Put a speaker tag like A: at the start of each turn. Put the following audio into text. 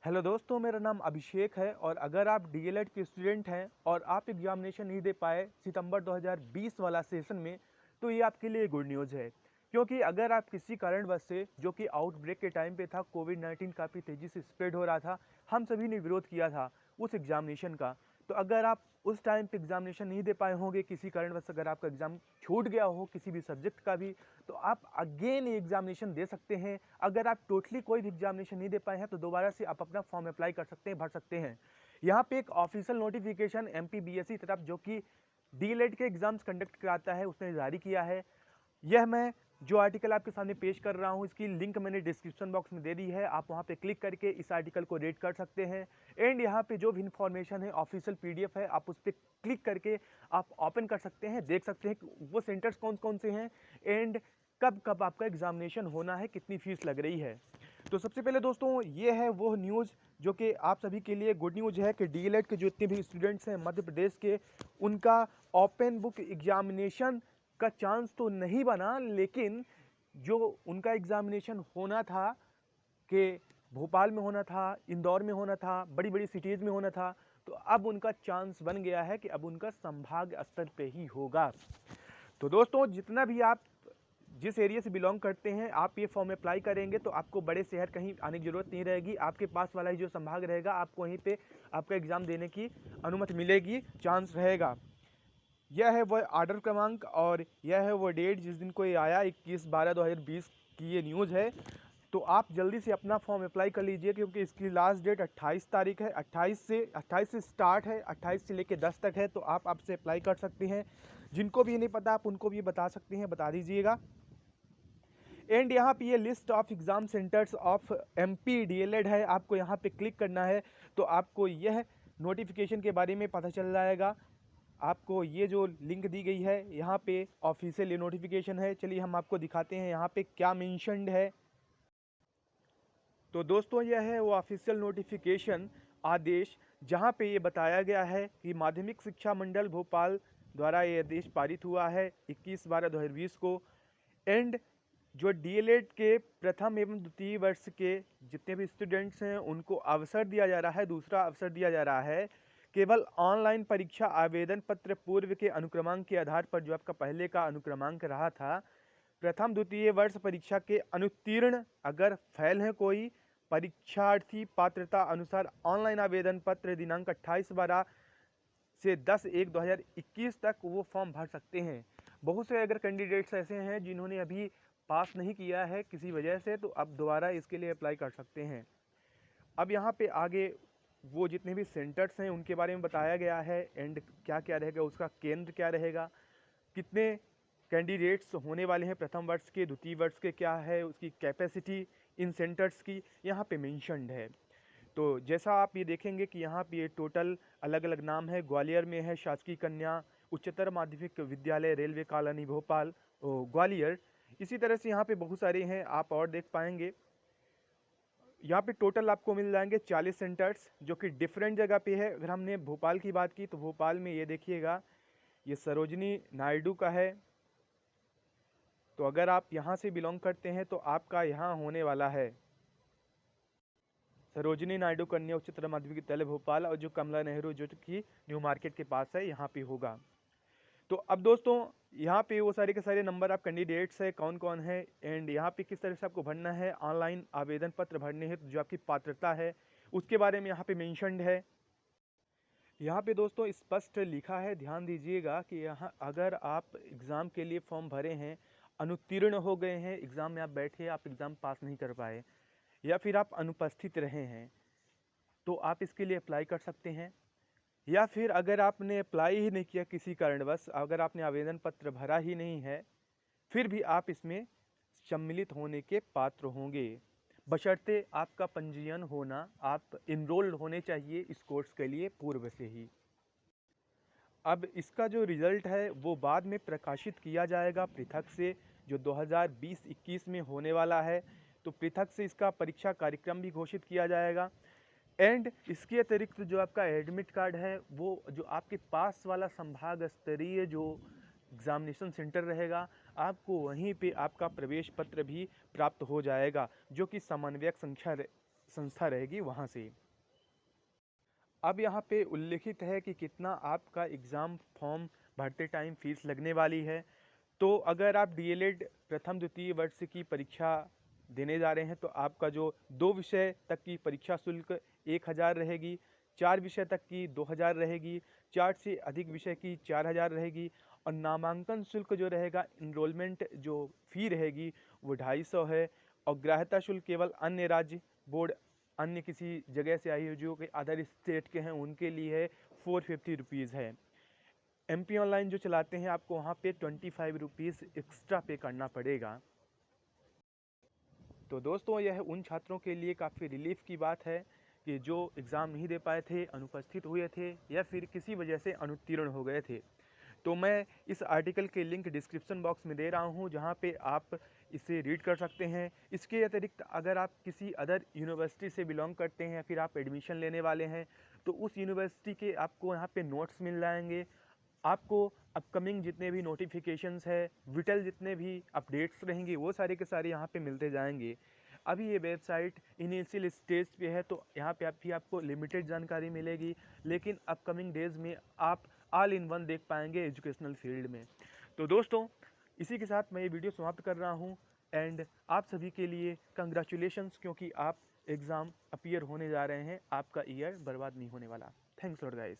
A: Hello दोस्तों, मेरा नाम अभिषेक है और अगर आप डीएलएड के स्टूडेंट हैं और आप एग्जामिनेशन नहीं दे पाए सितंबर 2020 वाला सेशन में, तो ये आपके लिए गुड न्यूज़ है। क्योंकि अगर आप किसी कारणवश से, जो कि आउटब्रेक के टाइम पे था, कोविड-19 काफ़ी तेज़ी से स्प्रेड हो रहा था, हम सभी ने विरोध किया था उस एग्जामिनेशन का। तो अगर आप उस टाइम पे एग्जामिनेशन नहीं दे पाए होंगे, किसी कारणवश अगर आपका एग्ज़ाम छूट गया हो किसी भी सब्जेक्ट का भी, तो आप अगेन ये एग्जामिनेशन दे सकते हैं। अगर आप टोटली कोई भी एग्जामिनेशन नहीं दे पाए हैं तो दोबारा से आप अपना फॉर्म अप्लाई कर सकते हैं, भर सकते हैं। यहाँ पे एक ऑफिशियल नोटिफिकेशन एमपीबीएसई तरफ, जो कि डीएलएड के एग्जाम्स कंडक्ट कराता है, उसने जारी किया है। यह मैं जो आर्टिकल आपके सामने पेश कर रहा हूं, इसकी लिंक मैंने डिस्क्रिप्शन बॉक्स में दे दी है। आप वहां पे क्लिक करके इस आर्टिकल को रीड कर सकते हैं। एंड यहाँ पे जो भी इंफॉर्मेशन है, ऑफिशियल पीडीएफ है, आप उस पर क्लिक करके आप ओपन कर सकते हैं, देख सकते हैं कि वो सेंटर्स कौन कौन से हैं एंड कब कब आपका एग्जामिनेशन होना है, कितनी फीस लग रही है। तो सबसे पहले दोस्तों, ये है वो न्यूज़ जो कि आप सभी के लिए गुड न्यूज़ है कि डीएलएड के जितने भी स्टूडेंट्स हैं मध्य प्रदेश के, उनका ओपन बुक एग्जामिनेशन का चांस तो नहीं बना, लेकिन जो उनका एग्जामिनेशन होना था कि भोपाल में होना था, इंदौर में होना था, बड़ी बड़ी सिटीज़ में होना था, तो अब उनका चांस बन गया है कि अब उनका संभाग स्तर पे ही होगा। तो दोस्तों, जितना भी आप जिस एरिया से बिलोंग करते हैं, आप ये फॉर्म अप्लाई करेंगे तो आपको बड़े शहर कहीं आने की जरूरत नहीं रहेगी। आपके पास वाला ही जो संभाग रहेगा, आपको वहीं पे आपका एग्जाम देने की अनुमति मिलेगी, चांस रहेगा। यह है वह ऑर्डर क्रमांक और यह है वो डेट जिस दिन को ये आया, 21/12/2020 की ये न्यूज़ है। तो आप जल्दी से अपना फॉर्म अप्लाई कर लीजिए, क्योंकि इसकी लास्ट डेट 28 तारीख है। 28 से स्टार्ट है, 28 से लेकर 10 तक है। तो आप आपसे अप्लाई कर सकते हैं। जिनको भी नहीं पता, आप उनको भी बता सकते हैं, बता दीजिएगा। एंड यहाँ पे ये list of exam centres of MP DElEd है, आपको यहाँ पे क्लिक करना है तो आपको यह नोटिफिकेशन के बारे में पता चल जाएगा। आपको ये जो लिंक दी गई है, यहाँ पे ऑफिशियल ये नोटिफिकेशन है। चलिए हम आपको दिखाते हैं यहाँ पे क्या मेंशन्ड है। तो दोस्तों, यह है वो ऑफिशियल नोटिफिकेशन आदेश, जहाँ पे ये बताया गया है कि माध्यमिक शिक्षा मंडल भोपाल द्वारा ये आदेश पारित हुआ है 21/12/2020 को। एंड जो डीएलएड के प्रथम एवं द्वितीय वर्ष के जितने भी स्टूडेंट्स हैं, उनको अवसर दिया जा रहा है, दूसरा अवसर दिया जा रहा है, केवल ऑनलाइन परीक्षा आवेदन पत्र पूर्व के अनुक्रमांक के आधार पर, जो आपका पहले का अनुक्रमांक रहा था, प्रथम द्वितीय वर्ष परीक्षा के अनुत्तीर्ण अगर फेल है कोई परीक्षार्थी, पात्रता अनुसार ऑनलाइन आवेदन पत्र दिनांक 28/12 से 10/1/2021 तक वो फॉर्म भर सकते हैं। बहुत से अगर कैंडिडेट्स ऐसे हैं जिन्होंने अभी पास नहीं किया है किसी वजह से, तो अब दोबारा इसके लिए अप्लाई कर सकते हैं। अब यहाँ पे आगे वो जितने भी सेंटर्स हैं उनके बारे में बताया गया है एंड क्या क्या रहेगा, उसका केंद्र क्या रहेगा, कितने कैंडिडेट्स होने वाले हैं प्रथम वर्ष के, द्वितीय वर्ष के, क्या है उसकी कैपेसिटी इन सेंटर्स की, यहाँ पे मेंशन्ड है। तो जैसा आप ये देखेंगे कि यहाँ पे ये टोटल अलग अलग नाम है। ग्वालियर में है शासकीय कन्या उच्चतर माध्यमिक विद्यालय, रेलवे कॉलोनी भोपाल, ग्वालियर। इसी तरह से यहाँ पे बहुत सारे हैं, आप और देख पाएंगे। यहाँ पे टोटल आपको मिल जाएंगे 40 सेंटर्स, जो कि डिफरेंट जगह पे है। अगर हमने भोपाल की बात की तो भोपाल में ये देखिएगा, ये सरोजनी नायडू का है। तो अगर आप यहाँ से बिलोंग करते हैं तो आपका यहाँ होने वाला है सरोजनी नायडू कन्या उच्चतर माध्यमिक विद्यालय भोपाल, और जो कमला नेहरू जो कि न्यू मार्केट के पास है, यहाँ पे होगा। तो अब दोस्तों, यहाँ पे वो सारे के सारे नंबर आप कैंडिडेट्स है कौन कौन है एंड यहाँ पे किस तरह से आपको भरना है, ऑनलाइन आवेदन पत्र भरने हैं तो जो आपकी पात्रता है उसके बारे में यहाँ पे मेंशन्ड है। यहाँ पे दोस्तों स्पष्ट लिखा है, ध्यान दीजिएगा कि यहाँ अगर आप एग्ज़ाम के लिए फॉर्म भरे हैं, अनुत्तीर्ण हो गए हैं, एग्ज़ाम में आप बैठे, आप एग्ज़ाम पास नहीं कर पाए, या फिर आप अनुपस्थित रहे हैं, तो आप इसके लिए अप्लाई कर सकते हैं। या फिर अगर आपने अप्लाई ही नहीं किया किसी कारणवश, अगर आपने आवेदन पत्र भरा ही नहीं है, फिर भी आप इसमें सम्मिलित होने के पात्र होंगे, बशर्ते आपका पंजीयन होना, आप इनरोल्ड होने चाहिए इस कोर्स के लिए पूर्व से ही। अब इसका जो रिज़ल्ट है वो बाद में प्रकाशित किया जाएगा पृथक से, जो 2020-21 में होने वाला है। तो पृथक से इसका परीक्षा कार्यक्रम भी घोषित किया जाएगा। एंड इसके अतिरिक्त जो आपका एडमिट कार्ड है, वो जो आपके पास वाला संभाग स्तरीय जो एग्जामिनेशन सेंटर रहेगा, आपको वहीं पे आपका प्रवेश पत्र भी प्राप्त हो जाएगा, जो कि समन्वयक संख्या संस्था रहेगी वहाँ से। अब यहाँ पे उल्लिखित है कि कितना आपका एग्ज़ाम फॉर्म भरते टाइम फीस लगने वाली है। तो अगर आप डीएलएड प्रथम द्वितीय वर्ष की परीक्षा देने जा रहे हैं तो आपका जो 2 विषय तक की परीक्षा शुल्क 1000 रहेगी, 4 विषय तक की 2000 रहेगी, 4 से अधिक विषय की 4000 रहेगी और नामांकन शुल्क जो रहेगा, इनरोलमेंट जो फ़ी रहेगी वो 250 है और ग्राह्यता शुल्क केवल अन्य राज्य बोर्ड अन्य किसी जगह से आई हो जो कि अदर स्टेट के हैं उनके लिए है 450 रुपीज़ है। एमपी ऑनलाइन जो चलाते हैं आपको वहाँ पे 25 रुपीज़ एक्स्ट्रा पे करना पड़ेगा। तो दोस्तों यह उन छात्रों के लिए काफ़ी रिलीफ की बात है कि जो एग्ज़ाम नहीं दे पाए थे, अनुपस्थित हुए थे या फिर किसी वजह से अनुत्तीर्ण हो गए थे। तो मैं इस आर्टिकल के लिंक डिस्क्रिप्शन बॉक्स में दे रहा हूँ जहाँ पे आप इसे रीड कर सकते हैं। इसके अतिरिक्त अगर आप किसी अदर यूनिवर्सिटी से बिलोंग करते हैं या फिर आप एडमिशन लेने वाले हैं तो उस यूनिवर्सिटी के आपको यहाँ पे नोट्स मिल जाएंगे। आपको अपकमिंग जितने भी नोटिफिकेशंस है, विटल जितने भी अपडेट्स रहेंगे वो सारे के सारे यहाँ पे मिलते जाएंगे। अभी ये वेबसाइट इनिशियल स्टेज पे है तो यहाँ पे आपको लिमिटेड जानकारी मिलेगी, लेकिन अपकमिंग डेज में आप ऑल इन वन देख पाएंगे एजुकेशनल फील्ड में। तो दोस्तों इसी के साथ मैं ये वीडियो समाप्त कर रहा हूँ एंड आप सभी के लिए कंग्रेचुलेशंस, क्योंकि आप एग्ज़ाम अपीयर होने जा रहे हैं, आपका ईयर बर्बाद नहीं होने वाला। Thanks lot guys.